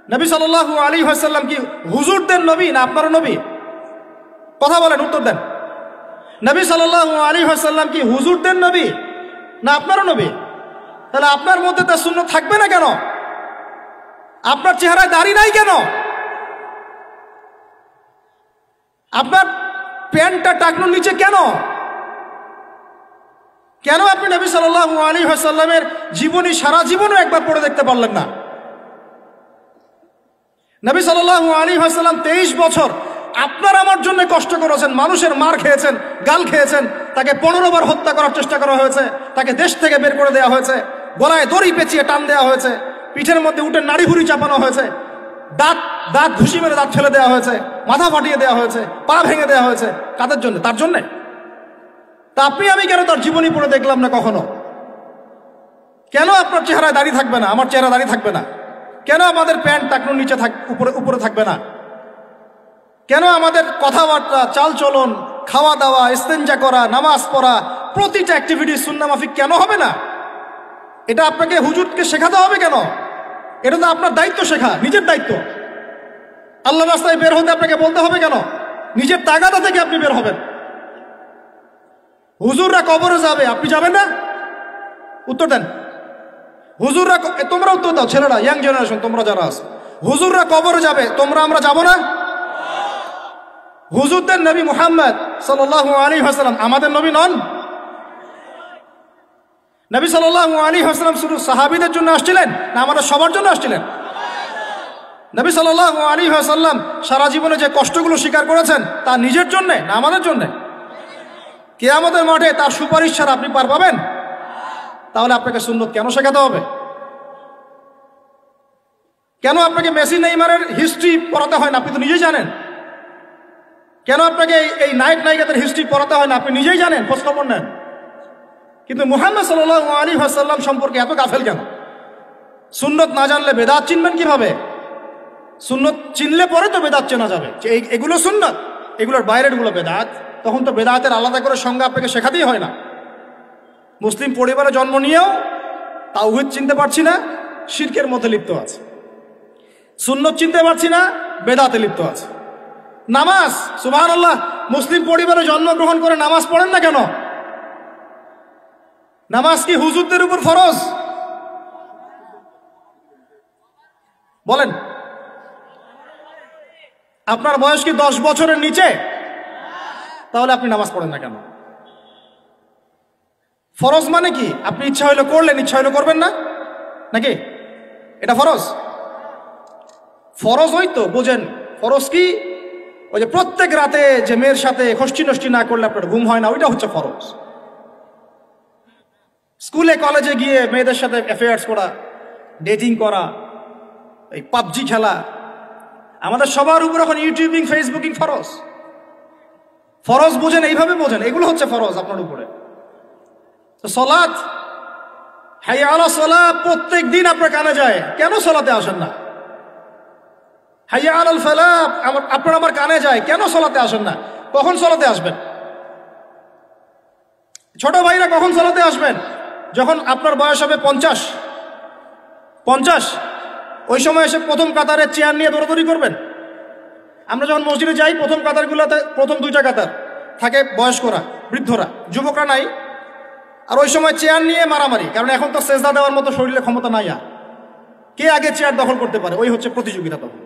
নবী সাল্লাল্লাহু আলাইহি ওয়াসাল্লাম কি হুজুরদের নবী না আপনার নবী? কথা বলেন, উত্তর দেন। নবী সাল্লাল্লাহু আলাইহি ওয়াসাল্লাম কি হুজুরদের নবী না আপনার নবী? তাহলে আপনার মধ্যে তার সুন্নাত থাকবে না কেন? আপনার চেহারায় দাড়ি নাই কেন? আপনার প্যান্টটা টাকনোর নিচে কেন? কেন আপনি নবী সাল্লাল্লাহু আলাইহি ওয়াসাল্লামের জীবনী সারা জীবনও একবার পড়ে দেখতে পারলেন না? নবী সাল্লাল্লাহু আলাইহি ওয়াসাল্লাম 23 বছর আপনার আমার জন্য কষ্ট করেছেন, মানুষের মার খেয়েছেন, গাল খেয়েছেন, তাকে 15 বার হত্যা করার চেষ্টা করা হয়েছে, তাকে দেশ থেকে বের করে দেওয়া হয়েছে, গলায় দড়ি পেঁচিয়ে টান দেওয়া হয়েছে, পিঠের মধ্যে উঠে নাড়ি ভুড়ি চাপানো হয়েছে, দাঁত ঘুষি মেরে দাঁত ফেলে দেওয়া হয়েছে, মাথা ফাটিয়ে দেওয়া হয়েছে, পা ভেঙে দেওয়া হয়েছে। কাদের জন্য? তার জন্য। তা আপনি আমি কেন তার জীবনী পড়ে দেখলাম না কখনো? কেন আপনার চেহারায় দাড়ি থাকবে না, আমার চেহারা দাড়ি থাকবে না? কেন আমাদের প্যান্ট টাকনোর নিচে উপরে থাকবে না? কেন আমাদের কথাবার্তা, চাল চলন, খাওয়া দাওয়া, ইস্তেঞ্জা করা, নামাজ পড়া, প্রতিটা অ্যাক্টিভিটি সুন্নাহ মাফিক কেন হবে না? এটা আপনাকে হুজুরকে শেখাতে হবে কেন? এটা তো আপনার দায়িত্ব, শেখা নিজের দায়িত্ব। আল্লাহ রাস্তায় বের হতে আপনাকে বলতে হবে কেন? নিজের তাগাদা থেকে আপনি বের হবেন। হুজুররা কবরে যাবে, আপনি যাবেন না? উত্তর দেন। হুজুররা, তোমরা উত্তর দাও, ছেলেরা, ইয়াং জেনারেশন, তোমরা যারা আছো, হুজুররা কবরে যাবে, আমরা যাব না? হুজুরদের নবী মুহাম্মদ সাল্লাল্লাহু আলাইহি ওয়াসাল্লাম আমাদের নবী নন? নবী সাল্লাল্লাহু আলাইহি ওয়াসাল্লাম শুধু সাহাবীদের জন্য আসছিলেন না আমাদের সবার জন্য আসছিলেন? নবী সাল্লাল্লাহু আলাইহি ওয়াসাল্লাম সারা জীবনে যে কষ্টগুলো স্বীকার করেছেন তা নিজের জন্য না আমাদের জন্য? কিয়ামতের মাঠে তার সুপারিশ ছাড়া আপনি পার পাবেন? তাহলে আপনাকে সুন্নাত কেন শেখাতে হবে? কেন আপনাকে মেসি নেইমারের হিস্ট্রি পড়াতে হয় না? আপনি তো নিজেই জানেন। কেন আপনাকে এই নায়ক নায়িকাদের হিস্ট্রি পড়াতে হয় না? আপনি নিজেই জানেন, খোঁজ খবর নেন। কিন্তু মুহাম্মদ সাল্লাল্লাহু আলাইহি ওয়াসাল্লাম সম্পর্কে এত গাফেল কেন? সুন্নত না জানলে বেদাত চিনবেন কিভাবে? সুন্নত চিনলে পরে তো বেদাত চেনা যাবে যে এগুলো সুন্নত, এগুলোর বাইরের গুলো বেদাত। তখন তো বেদাতের আলাদা করে সংজ্ঞা আপনাকে শেখাতেই হয় না। মুসলিম পরিবারে জন্ম নিয়েও তাওহীদ চিনতে পারছি না, শিরকের মধ্যে লিপ্ত আছে। সুন্নত চিনতে পারছি না, বেদাতে লিপ্ত আছে। নামাজ, সুবহানাল্লাহ, মুসলিম পরিবারে জন্মগ্রহণ করে নামাজ পড়েন না কেন? নামাজ কি হুজুরদের উপর ফরজ? বলেন। আপনার বয়স কি 10 বছরের নিচে? তাহলে আপনি নামাজ পড়েন না কেন? ফরজ মানে কি? আপনি ইচ্ছা হইলে করলেন, ইচ্ছা হইলে করবেন না, নাকি? এটা ফরজ? ফরজ হয়তো বোঝেন। ফরজ কি? ওই যে প্রত্যেক রাতে যে মেয়ের সাথে খষ্টি নষ্টি না করলে আপনার ঘুম হয় না, ওইটা হচ্ছে ফরজ। স্কুলে কলেজে গিয়ে মেয়েদের সাথে অ্যাফেয়ার্স করা, ডেটিং করা, এই পাবজি খেলা, আমাদের সবার উপর এখন ইউটিউবিং, ফেসবুকিং ফরজ। ফরজ বোঝেন, এইভাবে বোঝেন, এগুলো হচ্ছে ফরজ আপনার উপরে। তো সালাত, হাইয়া আলা সালাত প্রত্যেক দিন আপনার কানে যায়, কেন সালাতে আসেন না? হাইয়া আলাল ফালাহ আপনার আমার কানে যায়, কেন সালাতে আসেন না? কখন সালাতে আসবেন? ছোট ভাইরা কখন সালাতে আসবেন? যখন আপনার বয়স হবে 50, ওই সময় এসে প্রথম কাতারে চেয়ার নিয়ে দৌড়াদৌড়ি করবেন। আমরা যখন মসজিদে যাই, প্রথম কাতারগুলোতে প্রথম 2টা কাতার থাকে বয়স্করা, বৃদ্ধরা, যুবকরা নাই। আর ওই সময় চেয়ার নিয়ে মারামারি, কারণ এখন তো সেজদা দেওয়ার মতো শরীরে ক্ষমতা নাই। আর কে আগে চেয়ার দখল করতে পারে, ওই হচ্ছে প্রতিযোগিতা তখন।